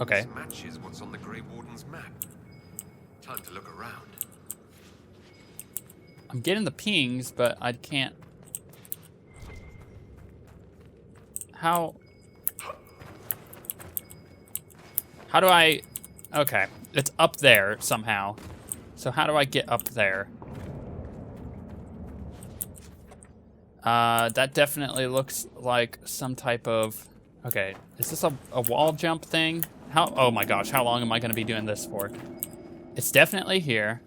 Okay. This matches what's on the Grey Warden's map. Time to look around. I'm getting the pings, but I can't... How do I... Okay, it's up there somehow. So how do I get up there? That definitely looks like some type of... Okay, is this a wall jump thing? Oh my gosh, how long am I gonna be doing this for? It's definitely here.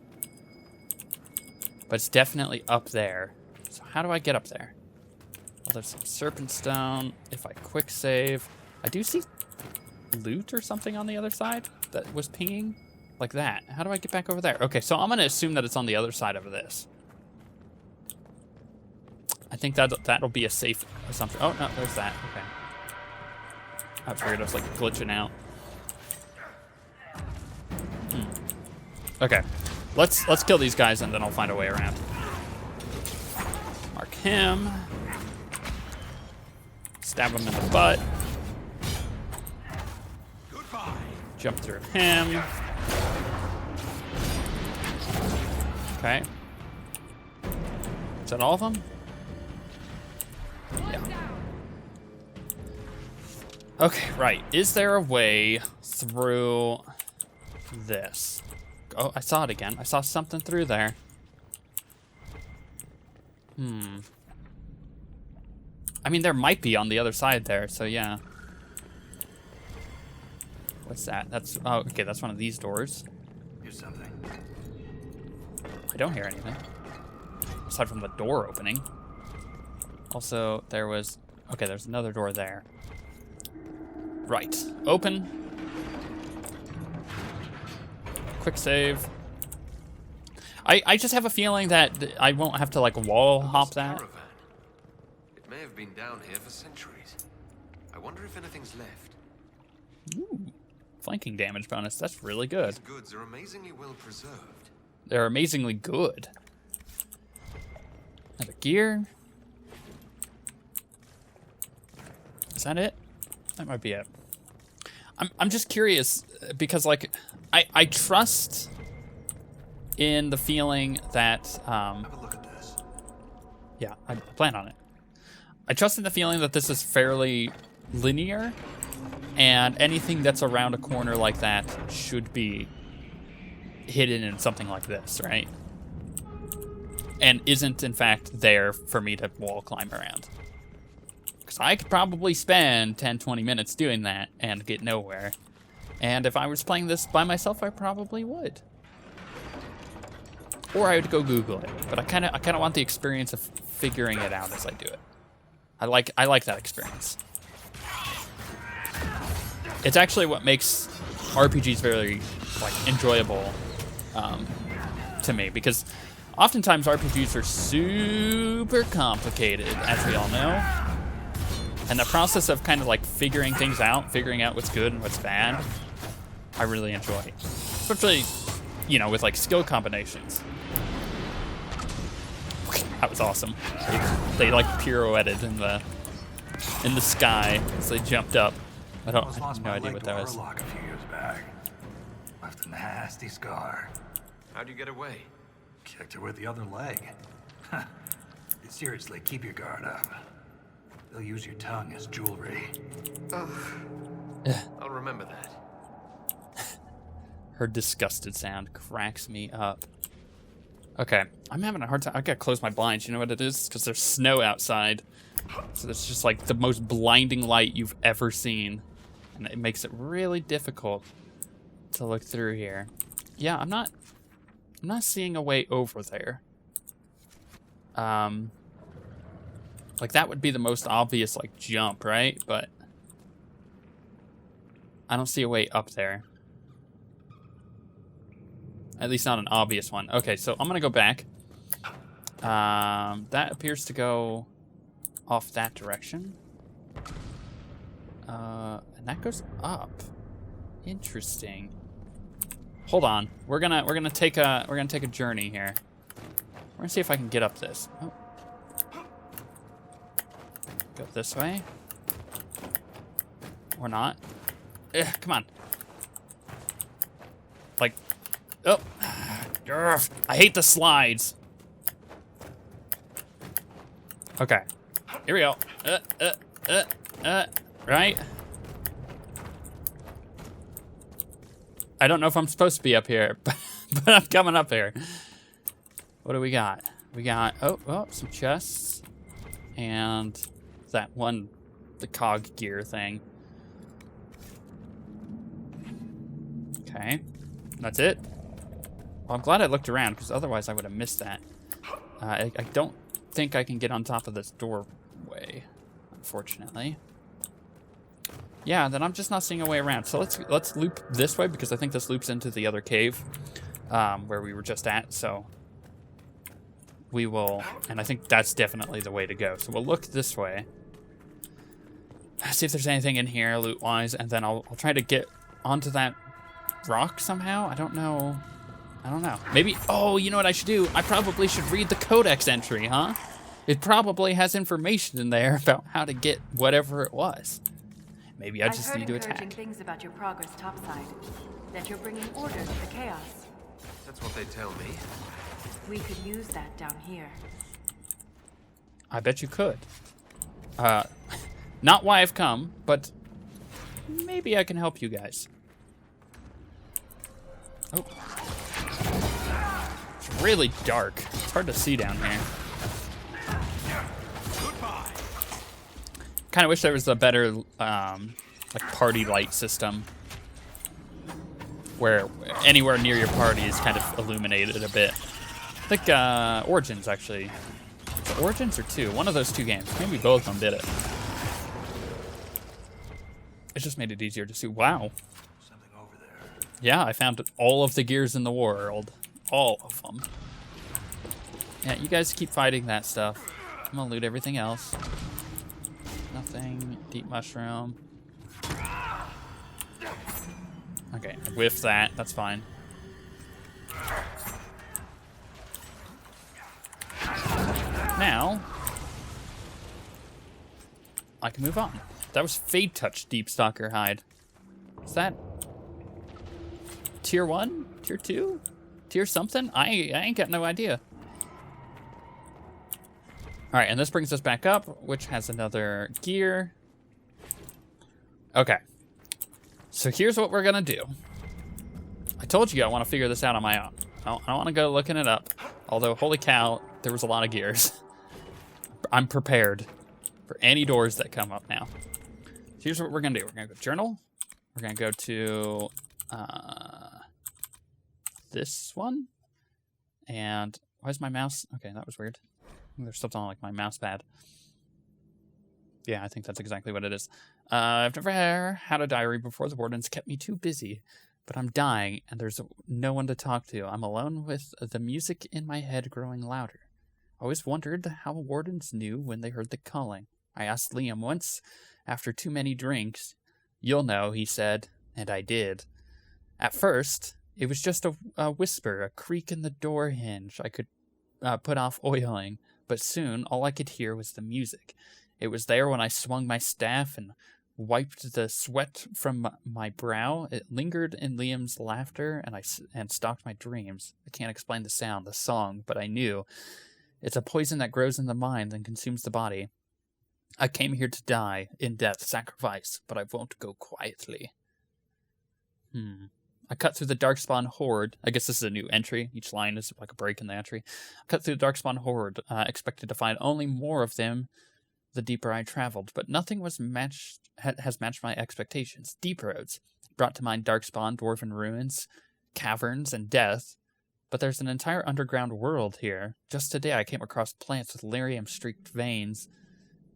But it's definitely up there. So how do I get up there? Well, there's some serpent stone. If I quick save... I do see loot or something on the other side that was pinging. Like that. How do I get back over there? Okay, so I'm gonna assume that it's on the other side of this. I think that'll be a safe assumption. Oh, no, there's that. Okay. I figured I was like glitching out. Okay. Let's kill these guys and then I'll find a way around. Mark him. Stab him in the butt. Jump through him. Okay. Is that all of them? Yeah. Okay, right. Is there a way through this? Oh, I saw it again. I saw something through there. I mean, there might be on the other side there, so yeah. What's that? That's... Oh, okay, that's one of these doors. Here's something. I don't hear anything. Aside from the door opening. Also, there was... Okay, there's another door there. Right. Open. Quick save. I just have a feeling that I won't have to, like, wall hop that. Caravan. It may have been down here for centuries. I wonder if anything's left. Ooh. Flanking damage bonus. That's really good. These goods are amazingly well preserved. They're amazingly good. Another gear. Is that it? That might be it. I'm just curious because, like, I trust in the feeling that Have a look at this. yeah, I plan on it. I trust in the feeling that this is fairly linear, and anything that's around a corner like that should be hidden in something like this, right? And isn't, in fact, there for me to wall climb around. Because I could probably spend 10, 20 minutes doing that and get nowhere. And if I was playing this by myself, I probably would. Or I would go Google it. But I kind of want the experience of figuring it out as I do it. I like that experience. It's actually what makes RPGs very, like, enjoyable to me, because oftentimes RPGs are super complicated, as we all know. And the process of kind of like figuring things out, figuring out what's good and what's bad, I really enjoy. Especially, you know, with like skill combinations. That was awesome. They like pirouetted in the sky as they jumped up. I have no idea what that was. A few years back. Left a nasty scar. How'd you get away? Kicked her with the other leg. Seriously, keep your guard up. They'll use your tongue as jewelry. I'll remember that. Her disgusted sound cracks me up. Okay, I'm having a hard time. I gotta close my blinds. You know what it is? Because there's snow outside. So it's just like the most blinding light you've ever seen. And it makes it really difficult to look through here. Yeah, I'm not seeing a way over there. Like that would be the most obvious like jump, right? But I don't see a way up there. At least not an obvious one. Okay, so I'm gonna go back. That appears to go off that direction. And that goes up. Interesting. Hold on. We're gonna take a journey here. We're gonna see if I can get up this. Oh. Go this way. Or not. Ugh, come on. Like, oh. Urgh, I hate the slides. Okay. Here we go. Right? I don't know if I'm supposed to be up here, but I'm coming up here. What do we got? We got, oh, some chests. And that one, the cog gear thing. Okay. That's it. Well, I'm glad I looked around, because otherwise I would have missed that. I don't think I can get on top of this doorway, unfortunately. Yeah, then I'm just not seeing a way around. So let's loop this way, because I think this loops into the other cave where we were just at. So we will, and I think that's definitely the way to go. So we'll look this way, see if there's anything in here loot-wise, and then I'll try to get onto that rock somehow. I don't know. Maybe, oh, you know what I should do? I probably should read the codex entry, huh? It probably has information in there about how to get whatever it was. Maybe I just need to attack. I've heard encouraging things about your progress topside. That you're bringing order to the chaos. That's what they tell me. We could use that down here. I bet you could. Not why I've come, but maybe I can help you guys. Oh. It's really dark. It's hard to see down here. Kind of wish there was a better like party light system where anywhere near your party is kind of illuminated a bit. I think Origins actually. Was it Origins or 2? One of those 2 games. Maybe both of them did it. It just made it easier to see. Wow. Something over there. Yeah, I found all of the gears in the world. All of them. Yeah, you guys keep fighting that stuff. I'm gonna loot everything else. Nothing. Deep mushroom. Okay, I whiffed that. That's fine. Now, I can move on. That was Fade Touch Deep Stalker Hide. Is that tier 1? Tier 2? Tier something? I ain't got no idea. All right, and this brings us back up, which has another gear. Okay. So here's what we're gonna do. I told you I want to figure this out on my own. I don't want to go looking it up. Although, holy cow, there was a lot of gears. I'm prepared for any doors that come up now. So here's what we're gonna do. We're gonna go journal. We're gonna go to this one. And why is my mouse? Okay, that was weird. There's something on like my mouse pad. Yeah, I think that's exactly what it is. I've never had a diary before. The warden's kept me too busy. But I'm dying, and there's no one to talk to. I'm alone with the music in my head growing louder. I always wondered how wardens knew when they heard the calling. I asked Liam once, after too many drinks. You'll know, he said, and I did. At first, it was just a whisper, a creak in the door hinge I could put off oiling. But soon, all I could hear was the music. It was there when I swung my staff and wiped the sweat from my brow. It lingered in Liam's laughter, and stalked my dreams. I can't explain the sound, the song, but I knew. It's a poison that grows in the mind and consumes the body. I came here to die, in death, sacrifice, but I won't go quietly. I cut through the Darkspawn Horde. I guess this is a new entry. Each line is like a break in the entry. I cut through the Darkspawn Horde, expected to find only more of them the deeper I traveled, but nothing has matched my expectations. Deep roads brought to mind Darkspawn, dwarven ruins, caverns, and death, but there's an entire underground world here. Just today I came across plants with lyrium-streaked veins.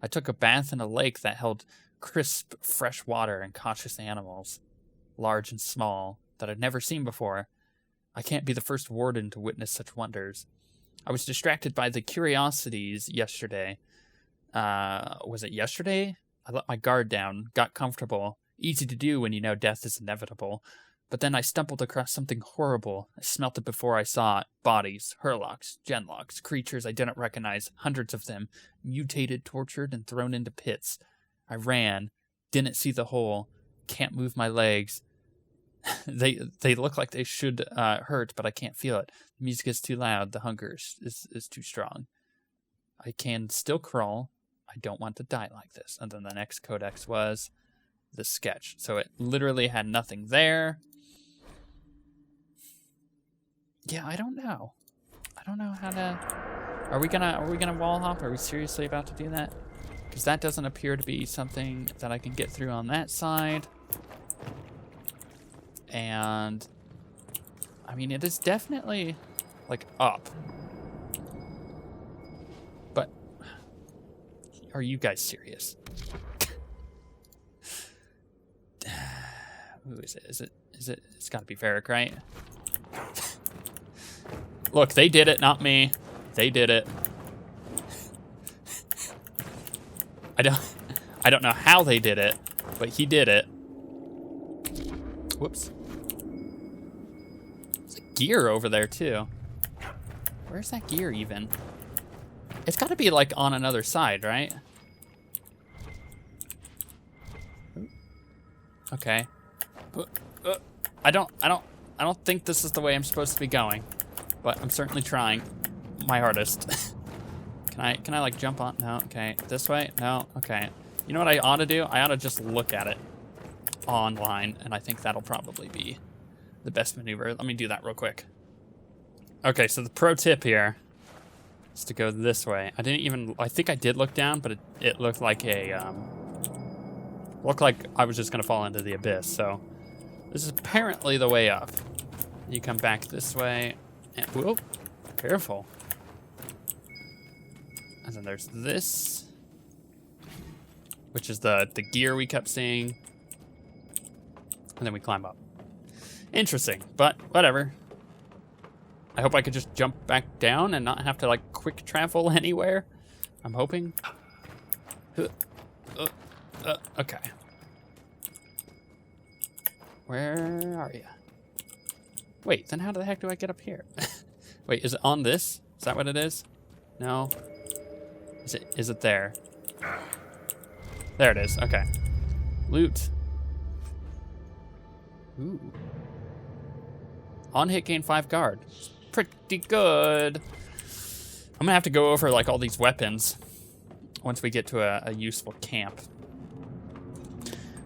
I took a bath in a lake that held crisp, fresh water and cautious animals, large and small, that I'd never seen before. I can't be the first warden to witness such wonders. I was distracted by the curiosities yesterday. Was it yesterday? I let my guard down, got comfortable. Easy to do when you know death is inevitable. But then I stumbled across something horrible. I smelt it before I saw it. Bodies, Hurlocks, Genlocks, creatures I didn't recognize, hundreds of them, mutated, tortured, and thrown into pits. I ran, didn't see the hole, can't move my legs. They look like they should hurt, but I can't feel it. The music is too loud. The hunger is too strong. I can still crawl. I don't want to die like this. And then the next codex was the sketch. So it literally had nothing there. Yeah, I don't know. I don't know how to... Are we gonna wall hop? Are we seriously about to do that? Because that doesn't appear to be something that I can get through on that side. And I mean, it is definitely like up. But are you guys serious? Who is it? It's gotta be Varric, right? Look, they did it, not me. They did it. I don't know how they did it, but he did it. Whoops. There's a gear over there too. Where's that gear even? It's got to be like on another side, right? Okay. I don't think this is the way I'm supposed to be going, but I'm certainly trying my hardest. Can I like jump on? No. Okay. This way? No. Okay. You know what I ought to do? I ought to just look at it online, and I think that'll probably be the best maneuver. Let me do that real quick. Okay, so the pro tip here is to go this way. I think I did look down, but it looked like looked like I was just gonna fall into the abyss. So this is apparently the way up. You come back this way, and whoa, careful. And then there's this, which is the gear we kept seeing. And then we climb up. Interesting, but whatever. I hope I could just jump back down and not have to like quick travel anywhere. I'm hoping. Okay. Where are you? Wait, then how the heck do I get up here? Wait, is it on this? Is that what it is? No. Is it there? There it is. Okay. Loot. Ooh. On hit, gain 5 guard. Pretty good. I'm gonna have to go over like all these weapons once we get to a useful camp.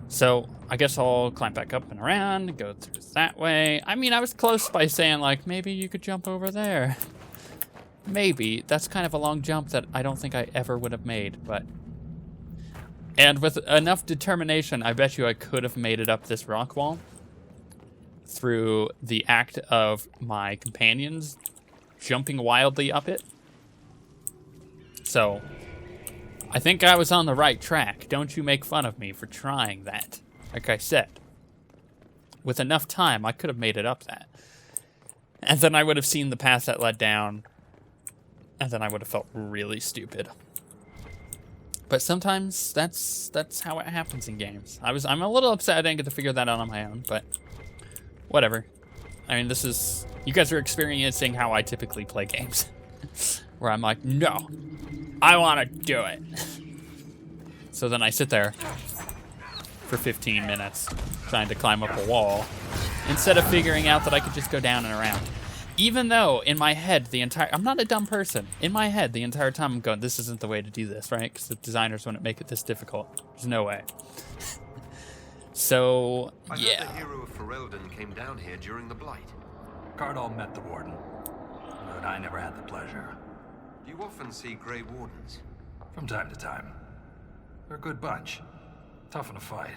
So I guess I'll climb back up and around, go through that way. I mean, I was close by saying like, maybe you could jump over there. Maybe. That's kind of a long jump that I don't think I ever would have made, but... And with enough determination, I bet you I could have made it up this rock wall through the act of my companions jumping wildly up it. So, I think I was on the right track. Don't you make fun of me for trying that. Like I said, with enough time, I could have made it up that. And then I would have seen the path that led down, and then I would have felt really stupid. But sometimes that's how it happens in games. I'm a little upset I didn't get to figure that out on my own, but whatever. I mean, you guys are experiencing how I typically play games. Where I'm like, no, I want to do it. So then I sit there for 15 minutes trying to climb up a wall instead of figuring out that I could just go down and around. Even though in my head, I'm not a dumb person. In my head, the entire time I'm going, this isn't the way to do this, right? Because the designers wouldn't make it this difficult. There's no way. So, yeah. I heard the hero of Ferelden came down here during the Blight. Cardall met the Warden, but I never had the pleasure. You often see Grey Wardens. From time to time. They're a good bunch. Tough in a fight.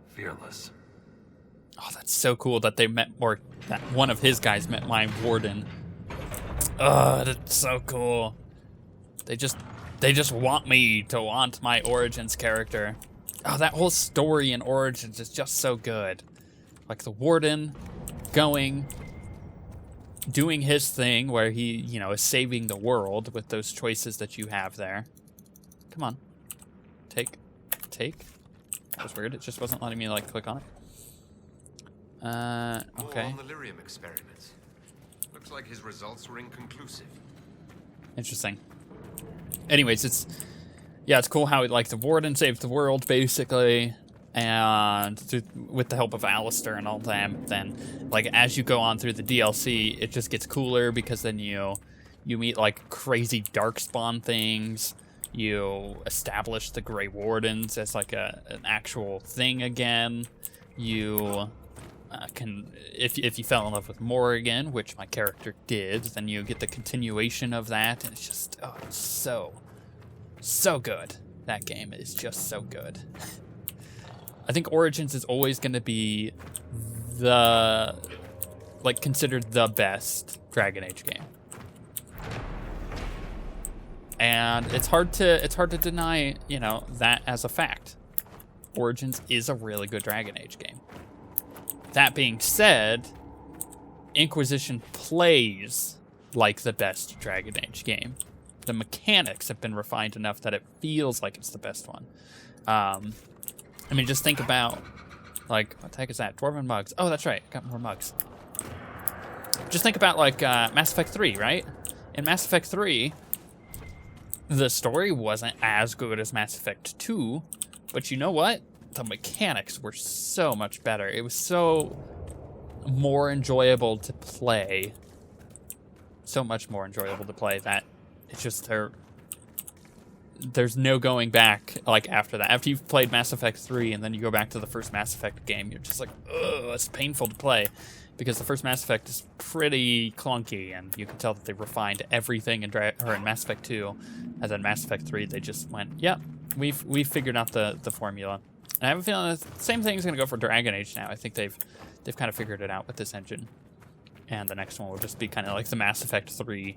Fearless. Oh, that's so cool that they met, or that one of his guys met my Warden. Oh, that's so cool. They just want me to want my Origins character. Oh, that whole story in Origins is just so good. Like the Warden going, doing his thing where he, is saving the world with those choices that you have there. Come on. Take. That was weird. It just wasn't letting me, click on it. More Okay. on the lyrium experiments. Looks like his results were inconclusive. Interesting. Anyways, it's cool how like the warden saved the world basically, and with the help of Alistair and all them. Then, like as you go on through the DLC, it just gets cooler because then you meet like crazy darkspawn things. You establish the Grey Wardens as like an actual thing again. You can, if you fell in love with Morrigan, which my character did, then you get the continuation of that, and it's just it's so good. That game is just so good. I think Origins is always going to be considered the best Dragon Age game. And it's hard to deny, that as a fact. Origins is a really good Dragon Age game. That being said, Inquisition plays like the best Dragon Age game. The mechanics have been refined enough that it feels like it's the best one. Just think about, like, what the heck is that? Dwarven mugs. Oh, that's right. Got more mugs. Just think about, like, Mass Effect 3, right? In Mass Effect 3, the story wasn't as good as Mass Effect 2, but you know what? The mechanics were so much better. It was so more enjoyable to play. So much more enjoyable to play that it's just there's no going back, like, after that. After you've played Mass Effect 3 and then you go back to the first Mass Effect game, you're just like, ugh, it's painful to play. Because the first Mass Effect is pretty clunky, and you can tell that they refined everything in Mass Effect 2. And then Mass Effect 3, they just went, yep, we've figured out the formula. And I have a feeling the same thing's going to go for Dragon Age now. I think they've kind of figured it out with this engine. And the next one will just be kind of like the Mass Effect 3.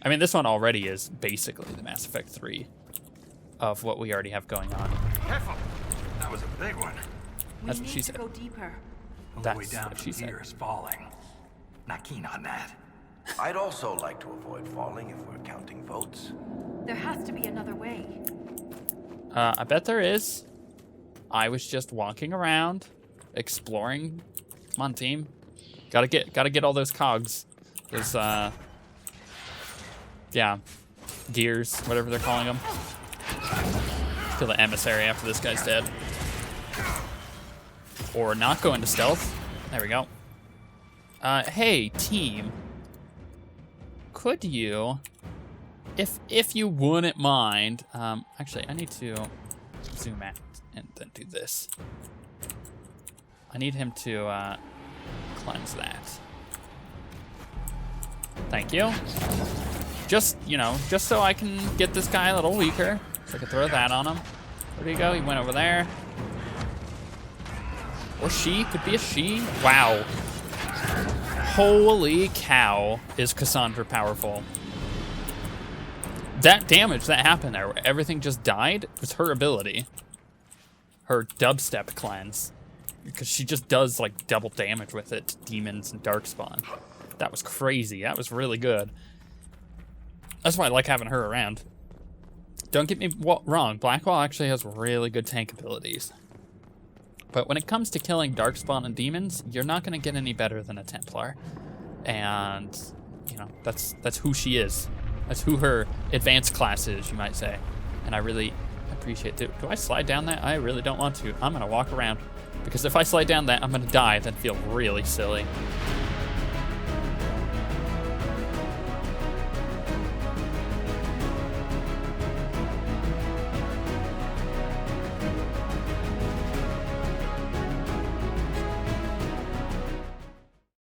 This one already is basically the Mass Effect 3 of what we already have going on. Careful! That was a big one. That's We what she need to said. go deeper. All That's the way down what from she said. here is falling. Not keen on that. I'd also like to avoid falling if we're counting votes. There has to be another way. I bet there is. I was just walking around, exploring. Come on, team. Gotta get all those cogs. Those gears, whatever they're calling them. Kill the emissary after this guy's dead. Or not go into stealth. There we go. Hey, team. Could you, if you wouldn't mind, actually, I need to zoom out and then do this. I need him to cleanse that. Thank you. Just so I can get this guy a little weaker, so I can throw that on him. Where'd he go? He went over there. Or she, could be a she. Wow. Holy cow, is Cassandra powerful. That damage that happened there, where everything just died, was her ability. Her dubstep cleanse. Because she just does, like, double damage with it to demons and darkspawn. That was crazy. That was really good. That's why I like having her around. Don't get me wrong, Blackwall actually has really good tank abilities. But when it comes to killing darkspawn and demons, you're not going to get any better than a Templar. And, that's who she is. That's who her advanced class is, you might say. And I really appreciate it. Do I slide down that? I really don't want to. I'm going to walk around. Because if I slide down that, I'm going to die. That'd feel really silly.